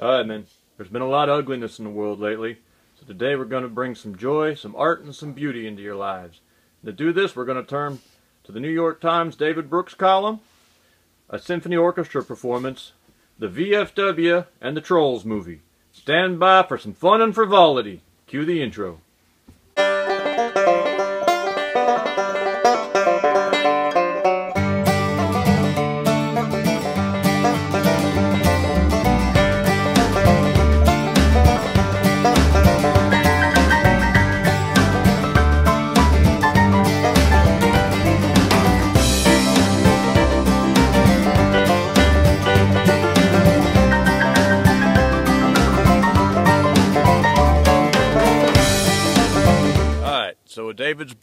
Alright, man. There's been a lot of ugliness in the world lately, so today we're going to bring some joy, some art, and some beauty into your lives. To do this, we're going to turn to the New York Times David Brooks column, a symphony orchestra performance, the VFW, and the Trolls movie. Stand by for some fun and frivolity. Cue the intro. So a David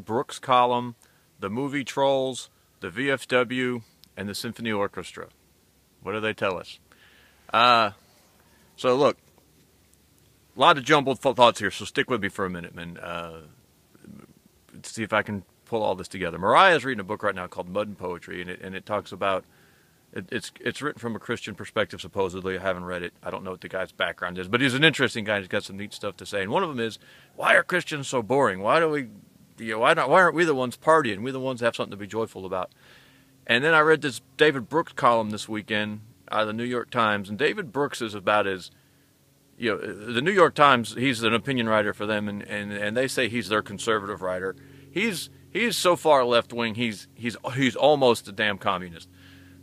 Brooks column, the movie Trolls, the VFW, and the Symphony Orchestra. What do they tell us? So look, a lot of jumbled thoughts here, so stick with me for a minute, man. Let's see if I can pull all this together. Mariah's reading a book right now called Mud and Poetry, and it talks about, it's written from a Christian perspective, supposedly. I haven't read it. I don't know what the guy's background is, but he's an interesting guy. He's got some neat stuff to say. And one of them is, why are Christians so boring? Why aren't we the ones partying? We're the ones that have something to be joyful about. And then I read this David Brooks column this weekend out of the New York Times, and David Brooks is about as, the New York Times, he's an opinion writer for them, and they say he's their conservative writer. He's so far left wing, he's almost a damn communist.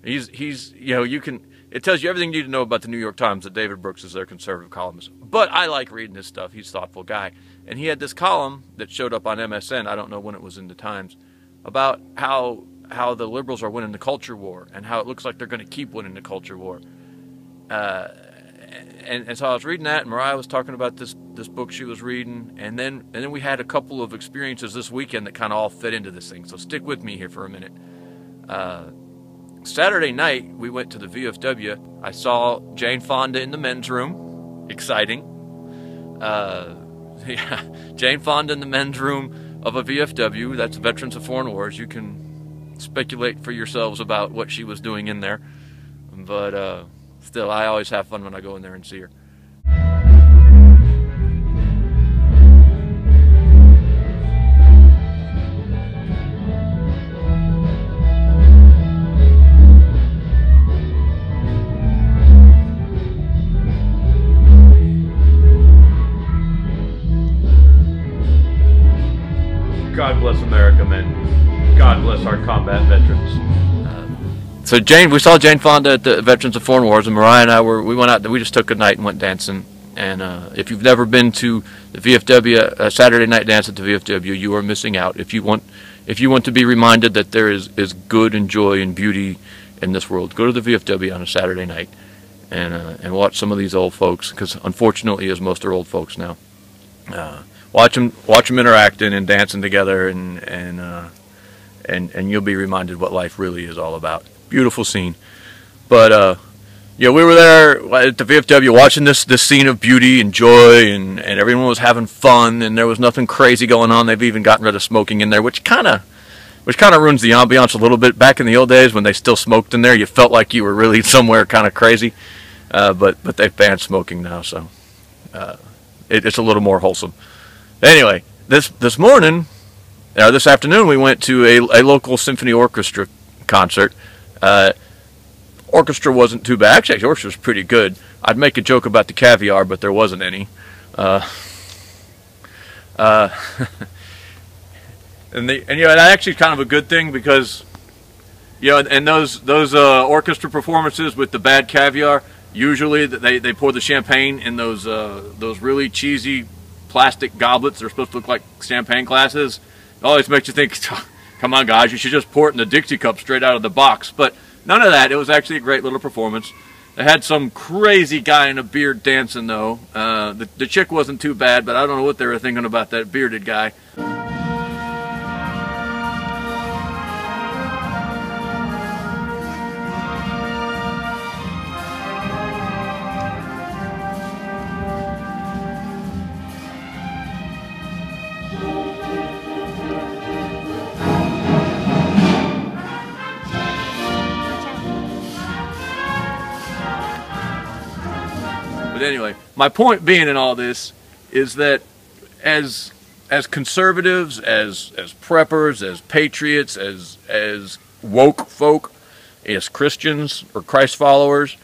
It tells you everything you need to know about the New York Times that David Brooks is their conservative columnist. But I like reading his stuff. He's a thoughtful guy. And he had this column that showed up on MSN, I don't know when it was in the Times, about how the liberals are winning the culture war and how it looks like they're going to keep winning the culture war. And so I was reading that, and Mariah was talking about this book she was reading, and then we had a couple of experiences this weekend that kind of all fit into this thing. So stick with me here for a minute. Saturday night, we went to the VFW. I saw Jane Fonda in the men's room. Exciting. Yeah, Jane Fonda in the men's room of a VFW. That's Veterans of Foreign Wars. You can speculate for yourselves about what she was doing in there. But still, I always have fun when I go in there and see her. God bless America, man. God bless our combat veterans. We saw Jane Fonda at the Veterans of Foreign Wars, and Mariah and I we went out. We just took a night and went dancing. And if you've never been to the VFW, Saturday night dance at the VFW, you are missing out. If you want to be reminded that there is good and joy and beauty in this world, go to the VFW on a Saturday night and watch some of these old folks, because unfortunately, as most are old folks now. Watch them interacting and dancing together, and you'll be reminded what life really is all about. Beautiful scene. But we were there at the VFW watching this scene of beauty and joy, and everyone was having fun, and there was nothing crazy going on. They've even gotten rid of smoking in there, which kind of ruins the ambiance a little bit. Back in the old days when they still smoked in there, you felt like you were really somewhere kind of crazy. But they've banned smoking now, so it's a little more wholesome. Anyway, this afternoon, we went to a local symphony orchestra concert. Orchestra wasn't too bad. Actually, the orchestra was pretty good. I'd make a joke about the caviar, but there wasn't any. And that's actually kind of a good thing, because and those orchestra performances with the bad caviar, usually they pour the champagne in those really cheesy plastic goblets. They're supposed to look like champagne glasses. It always makes you think, come on guys, you should just pour it in the Dixie cup straight out of the box. But none of that. It was actually a great little performance. They had some crazy guy in a beard dancing though. The chick wasn't too bad, but I don't know what they were thinking about that bearded guy. But anyway, my point being in all this is that as conservatives, as preppers, as patriots, as woke folk, as Christians or Christ followers,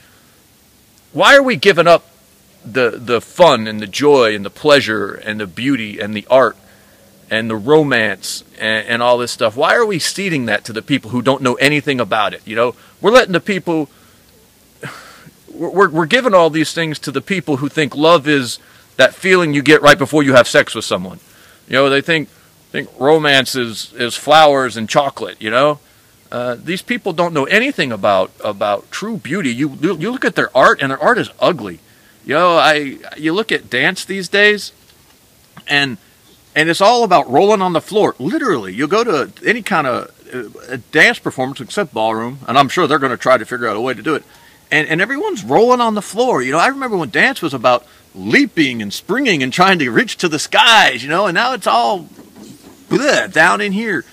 why are we giving up the fun and the joy and the pleasure and the beauty and the art and the romance and all this stuff? Why are we ceding that to the people who don't know anything about it? You know, we're letting the people, we're giving all these things to the people who think love is that feeling you get right before you have sex with someone. You know, they think romance is flowers and chocolate, you know. These people don't know anything about true beauty. You look at their art, and their art is ugly. You know, you look at dance these days, and it's all about rolling on the floor. Literally, you'll go to any kind of a dance performance except ballroom, and I'm sure they're going to try to figure out a way to do it. And everyone's rolling on the floor. You know, I remember when dance was about leaping and springing and trying to reach to the skies, you know, and now it's all down in here.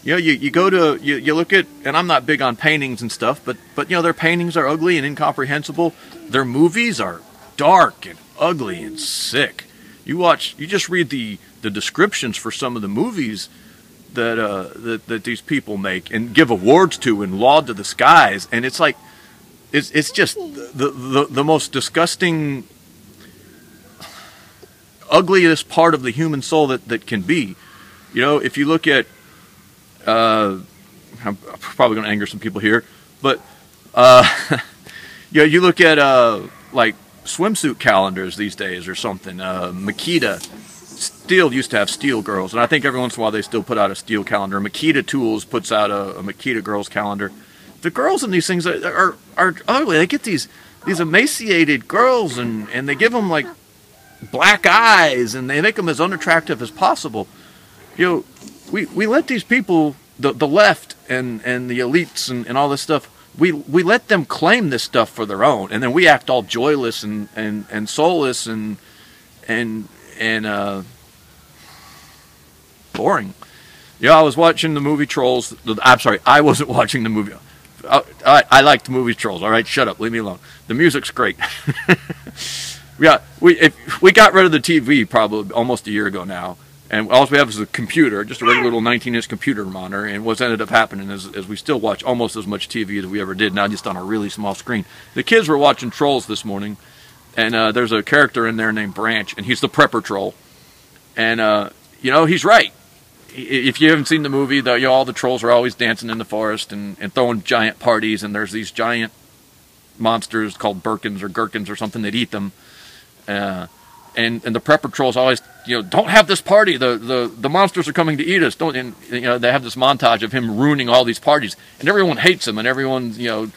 You know, you go to, you look at, and I'm not big on paintings and stuff, but you know, their paintings are ugly and incomprehensible. Their movies are dark and ugly and sick. You just read the descriptions for some of the movies that these people make and give awards to and laud to the skies, and it's like, it's just the most disgusting, ugliest part of the human soul that can be. You know, if you look at, I'm probably going to anger some people here, but you know, you look at like swimsuit calendars these days or something. Makita Steel used to have Steel Girls, and I think every once in a while they still put out a Steel calendar. Makita Tools puts out a Makita Girls calendar. The girls in these things are ugly. They get these emaciated girls, and they give them like black eyes, and they make them as unattractive as possible. You know, we let these people, the left and the elites and all this stuff, we let them claim this stuff for their own, and then we act all joyless and soulless and boring. You know, I was watching the movie Trolls. I'm sorry, I wasn't watching the movie. I like the movie Trolls. All right, shut up, leave me alone. The music's great. Yeah, we got rid of the TV probably almost a year ago now, and all we have is a computer, just a regular little 19-inch computer monitor. And what's ended up happening is we still watch almost as much TV as we ever did, now just on a really small screen. The kids were watching Trolls this morning, and there's a character in there named Branch, and he's the prepper troll. And you know, he's right. If you haven't seen the movie, you know, all the trolls are always dancing in the forest and throwing giant parties, and there's these giant monsters called Birkins or Gherkins or something that eat them. And the prepper trolls always, you know, don't have this party. The monsters are coming to eat us. Don't. And you know, they have this montage of him ruining all these parties, and everyone hates him, and everyone, you know,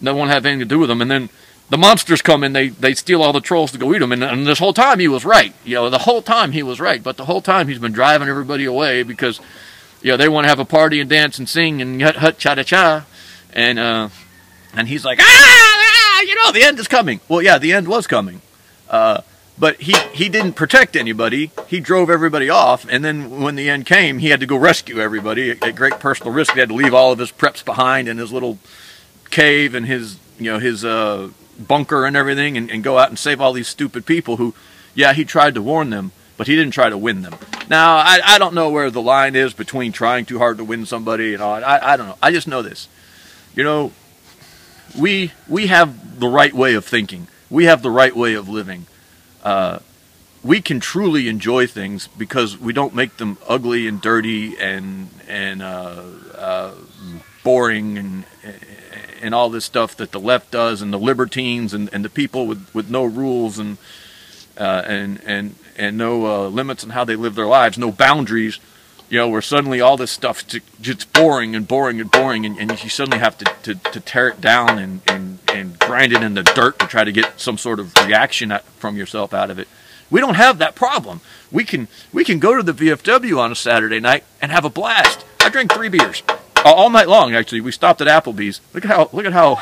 no one have anything to do with him. And then the monsters come and they steal all the trolls to go eat them. And this whole time he was right. You know, the whole time he was right. But the whole time he's been driving everybody away because, you know, they want to have a party and dance and sing and hut cha da cha, and he's like, you know, the end is coming. Well, yeah, the end was coming. But he didn't protect anybody. He drove everybody off, and then when the end came, he had to go rescue everybody at great personal risk. He had to leave all of his preps behind in his little cave and his, you know, his bunker and everything, and go out and save all these stupid people who, yeah, he tried to warn them, but he didn't try to win them. Now, I don't know where the line is between trying too hard to win somebody and all. I don't know. I just know this. You know, we have the right way of thinking. We have the right way of living. We can truly enjoy things because we don't make them ugly and dirty and boring and all this stuff that the left does, and the libertines and the people with no rules and no limits on how they live their lives, no boundaries. You know, where suddenly all this stuff just boring and boring and boring, and you suddenly have to tear it down and grind it in the dirt to try to get some sort of reaction from yourself out of it. We don't have that problem. We can go to the VFW on a Saturday night and have a blast. I drank 3 beers all night long. Actually, we stopped at Applebee's. Look at how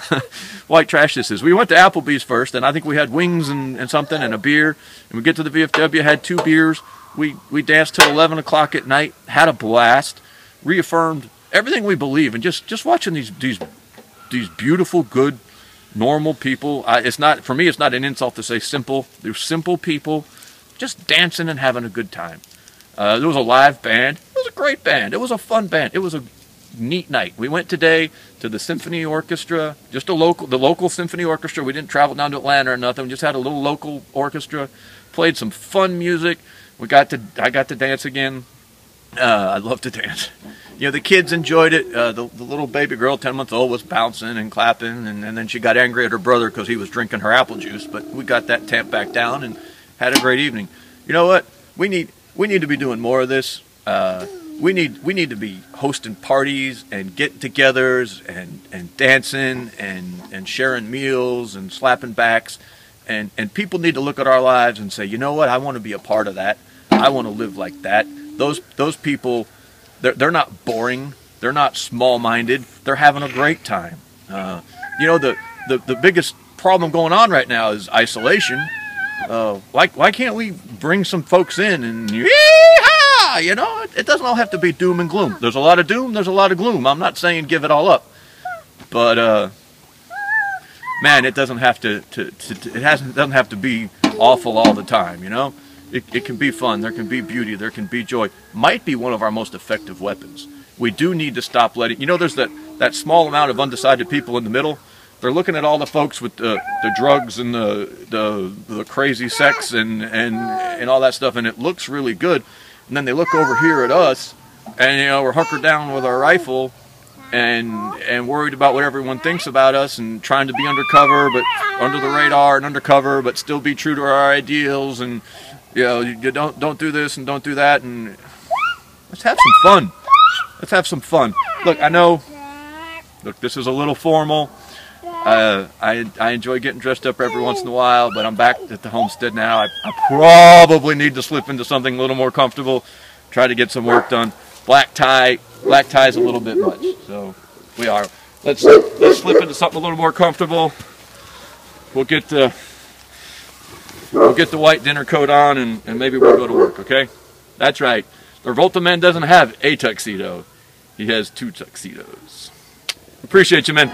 white trash this is. We went to Applebee's first, and I think we had wings and something and a beer. And we get to the VFW, had 2 beers. We danced till 11 o'clock at night, had a blast, reaffirmed everything we believe, and just watching these beautiful, good normal people. It's not, for me, it's not an insult to say simple. They're simple people just dancing and having a good time. There was a live band. It was a great band. It was a fun band. It was a neat night. We went today to the symphony orchestra, just the local symphony orchestra. We didn't travel down to Atlanta or nothing. We just had a little local orchestra. Played some fun music. I got to dance again. I love to dance. You know, the kids enjoyed it. The little baby girl, 10 months old, was bouncing and clapping, and then she got angry at her brother because he was drinking her apple juice. But we got that tamped back down and had a great evening. You know what? We need to be doing more of this. We need to be hosting parties and get-togethers and dancing and sharing meals and slapping backs. And people need to look at our lives and say, you know what? I want to be a part of that. I want to live like that. Those people, they're not boring. They're not small-minded. They're having a great time. You know, the biggest problem going on right now is isolation. Why can't we bring some folks in and yee-haw! You know, it doesn't all have to be doom and gloom. There's a lot of doom. There's a lot of gloom. I'm not saying give it all up, but man, it doesn't have to. Doesn't have to be awful all the time. You know. It can be fun, there can be beauty, there can be joy. Might be one of our most effective weapons. We do need to stop letting, you know, there's that small amount of undecided people in the middle. They're looking at all the folks with the drugs and the crazy sex and all that stuff, and it looks really good. And then they look over here at us, and, you know, we're hunkered down with our rifle and worried about what everyone thinks about us and trying to be undercover, but under the radar and undercover, but still be true to our ideals. And you know, you don't do this and don't do that, and let's have some fun. Let's have some fun. Look, I know. Look, this is a little formal. I enjoy getting dressed up every once in a while, but I'm back at the homestead now. I probably need to slip into something a little more comfortable. Try to get some work done. Black tie's a little bit much, so we are. Let's slip into something a little more comfortable. We'll get the white dinner coat on, and maybe we'll go to work, okay? That's right. The Revolta Man doesn't have a tuxedo. He has 2 tuxedos. Appreciate you, man.